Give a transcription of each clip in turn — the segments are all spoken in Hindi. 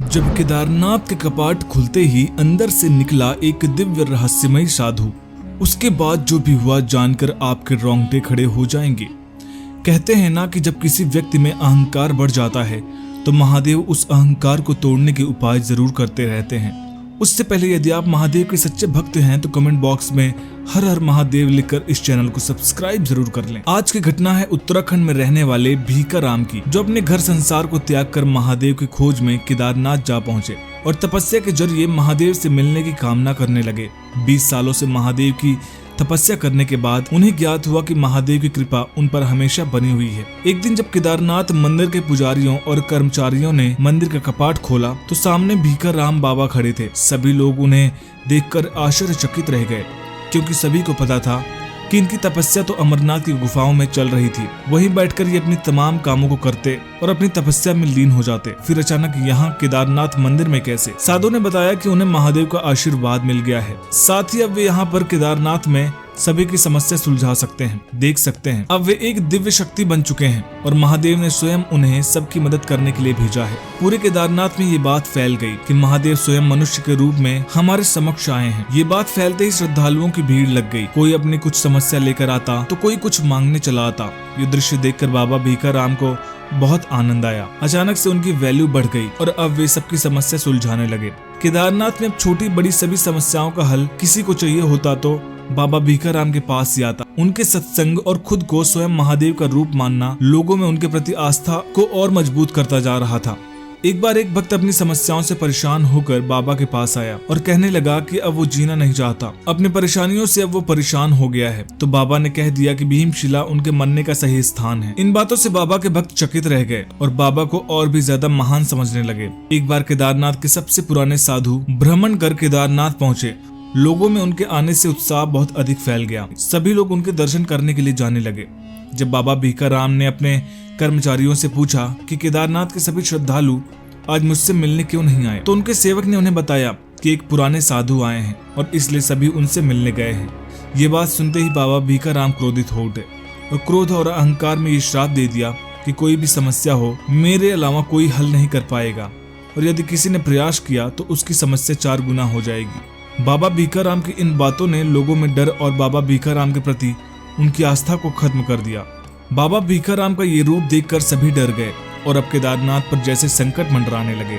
जब केदारनाथ के कपाट खुलते ही अंदर से निकला एक दिव्य रहस्यमय साधु। उसके बाद जो भी हुआ जानकर आपके रोंगटे खड़े हो जाएंगे। कहते हैं ना कि जब किसी व्यक्ति में अहंकार बढ़ जाता है तो महादेव उस अहंकार को तोड़ने के उपाय जरूर करते रहते हैं। उससे पहले यदि आप महादेव के सच्चे भक्त हैं तो कमेंट बॉक्स में हर हर महादेव लिखकर इस चैनल को सब्सक्राइब जरूर कर लें। आज की घटना है उत्तराखंड में रहने वाले भीकाराम की, जो अपने घर संसार को त्याग कर महादेव की खोज में केदारनाथ जा पहुंचे और तपस्या के जरिए महादेव से मिलने की कामना करने लगे। 20 सालों से महादेव की तपस्या करने के बाद उन्हें ज्ञात हुआ कि महादेव की कृपा उन पर हमेशा बनी हुई है। एक दिन जब केदारनाथ मंदिर के पुजारियों और कर्मचारियों ने मंदिर का कपाट खोला तो सामने भीकाराम बाबा खड़े थे। सभी लोग उन्हें देखकर आश्चर्यचकित रह गए, क्योंकि सभी को पता था कि इनकी तपस्या तो अमरनाथ की गुफाओं में चल रही थी। वहीं बैठकर ये अपनी तमाम कामों को करते और अपनी तपस्या में लीन हो जाते। फिर अचानक यहाँ केदारनाथ मंदिर में कैसे? साधु ने बताया कि उन्हें महादेव का आशीर्वाद मिल गया है, साथ ही अब वे यहाँ पर केदारनाथ में सभी की समस्या सुलझा सकते हैं, देख सकते हैं। अब वे एक दिव्य शक्ति बन चुके हैं और महादेव ने स्वयं उन्हें सबकी मदद करने के लिए भेजा है। पूरे केदारनाथ में ये बात फैल गई कि महादेव स्वयं मनुष्य के रूप में हमारे समक्ष आए हैं। ये बात फैलते ही श्रद्धालुओं की भीड़ लग गई। कोई अपनी कुछ समस्या लेकर आता तो कोई कुछ मांगने चला आता। ये दृश्य देखकर बाबा भीकाराम को बहुत आनंद आया। अचानक से उनकी वैल्यू बढ़ गई और अब वे सबकी समस्या सुलझाने लगे। केदारनाथ में अब छोटी बड़ी सभी समस्याओं का हल किसी को चाहिए होता तो बाबा भीकाराम के पास ही आता। उनके सत्संग और खुद को स्वयं महादेव का रूप मानना लोगों में उनके प्रति आस्था को और मजबूत करता जा रहा था। एक बार एक भक्त अपनी समस्याओं से परेशान होकर बाबा के पास आया और कहने लगा कि अब वो जीना नहीं चाहता, अपनी परेशानियों से अब वो परेशान हो गया है। तो बाबा ने कह दिया कि भीमशिला उनके मरने का सही स्थान है। इन बातों से बाबा के भक्त चकित रह गए और बाबा को और भी ज्यादा महान समझने लगे। एक बार केदारनाथ के सबसे पुराने साधु भ्रमण कर केदारनाथ पहुंचे। लोगों में उनके आने से उत्साह बहुत अधिक फैल गया। सभी लोग उनके दर्शन करने के लिए जाने लगे। जब बाबा भीकाराम ने अपने कर्मचारियों से पूछा कि केदारनाथ के सभी श्रद्धालु आज मुझसे मिलने क्यों नहीं आए, तो उनके सेवक ने उन्हें बताया कि एक पुराने साधु आए हैं और इसलिए सभी उनसे मिलने गए हैं। ये बात सुनते ही बाबा भीकाराम क्रोधित हो उठे और क्रोध और अहंकार में ये श्राप दे दिया कि कोई भी समस्या हो मेरे अलावा कोई हल नहीं कर पाएगा, और यदि किसी ने प्रयास किया तो उसकी समस्या 4 गुना हो जाएगी। बाबा भीकाराम की इन बातों ने लोगों में डर और बाबा भीकाराम के प्रति उनकी आस्था को खत्म कर दिया। बाबा भीकाराम का ये रूप देखकर सभी डर गए और अब केदारनाथ पर जैसे संकट मंडराने लगे।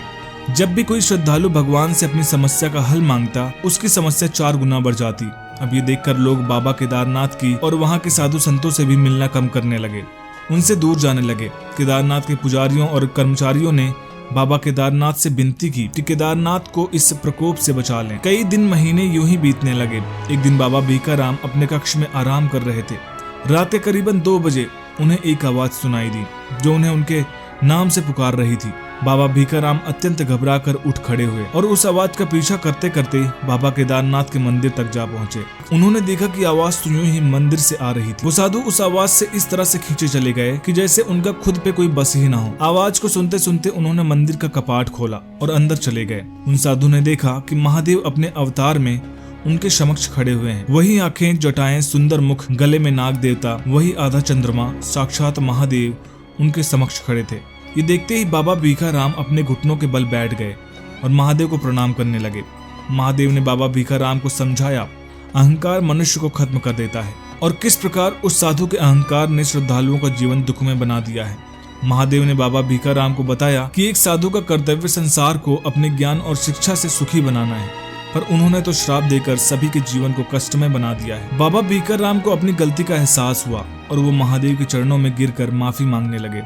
जब भी कोई श्रद्धालु भगवान से अपनी समस्या का हल मांगता उसकी समस्या 4 गुना बढ़ जाती। अब ये देखकर लोग बाबा केदारनाथ की और वहाँ के साधु संतों से भी मिलना कम करने लगे, उनसे दूर जाने लगे। केदारनाथ के पुजारियों और कर्मचारियों ने बाबा केदारनाथ से विनती की कि केदारनाथ को इस प्रकोप से बचा लें। कई दिन महीने यूं ही बीतने लगे। एक दिन बाबा भीकाराम अपने कक्ष में आराम कर रहे थे। रात के करीबन 2 बजे उन्हें एक आवाज सुनाई दी जो उन्हें उनके नाम से पुकार रही थी। बाबा भीकाराम अत्यंत घबराकर उठ खड़े हुए और उस आवाज का पीछा करते करते बाबा केदारनाथ के मंदिर तक जा पहुंचे। उन्होंने देखा कि आवाज तो यूं ही मंदिर से आ रही थी। वो साधु उस आवाज से इस तरह से खींचे चले गए कि जैसे उनका खुद पे कोई बस ही ना हो। आवाज को सुनते सुनते उन्होंने मंदिर का कपाट खोला और अंदर चले गए। उन साधु ने देखा कि महादेव अपने अवतार में उनके समक्ष खड़े हुए हैं। वही आंखें, जटाएं, सुंदर मुख, गले में नाग देवता, वही आधा चंद्रमा, साक्षात महादेव उनके समक्ष खड़े थे। ये देखते ही बाबा भीकाराम अपने घुटनों के बल बैठ गए और महादेव को प्रणाम करने लगे। महादेव ने बाबा भीकाराम को समझाया अहंकार मनुष्य को खत्म कर देता है और किस प्रकार उस साधु के अहंकार ने श्रद्धालुओं का जीवन दुख में बना दिया है। महादेव ने बाबा भीकाराम को बताया कि एक साधु का कर्तव्य संसार को अपने ज्ञान और शिक्षा से सुखी बनाना है, पर उन्होंने तो श्राप देकर सभी के जीवन को कष्टमय बना दिया है। बाबा भीकाराम को अपनी गलती का एहसास हुआ और वो महादेव के चरणों में गिरकर माफी मांगने लगे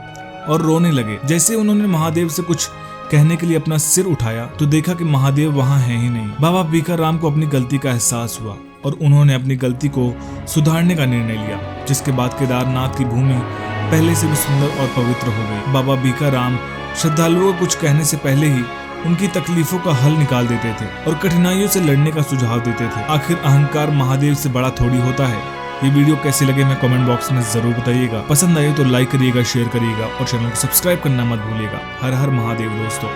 और रोने लगे। जैसे उन्होंने महादेव से कुछ कहने के लिए अपना सिर उठाया तो देखा कि महादेव वहाँ है ही नहीं। बाबा भीकाराम को अपनी गलती का एहसास हुआ और उन्होंने अपनी गलती को सुधारने का निर्णय लिया, जिसके बाद केदारनाथ की भूमि पहले से भी सुंदर और पवित्र हो गई। बाबा भीकाराम श्रद्धालुओं को कुछ कहने से पहले ही उनकी तकलीफों का हल निकाल देते थे और कठिनाइयों से लड़ने का सुझाव देते थे। आखिर अहंकार महादेव से बड़ा थोड़ी होता है। ये वीडियो कैसी लगे मैं कमेंट बॉक्स में जरूर बताइएगा। पसंद आए तो लाइक करिएगा, शेयर करिएगा और चैनल को सब्सक्राइब करना मत भूलिएगा। हर हर महादेव दोस्तों।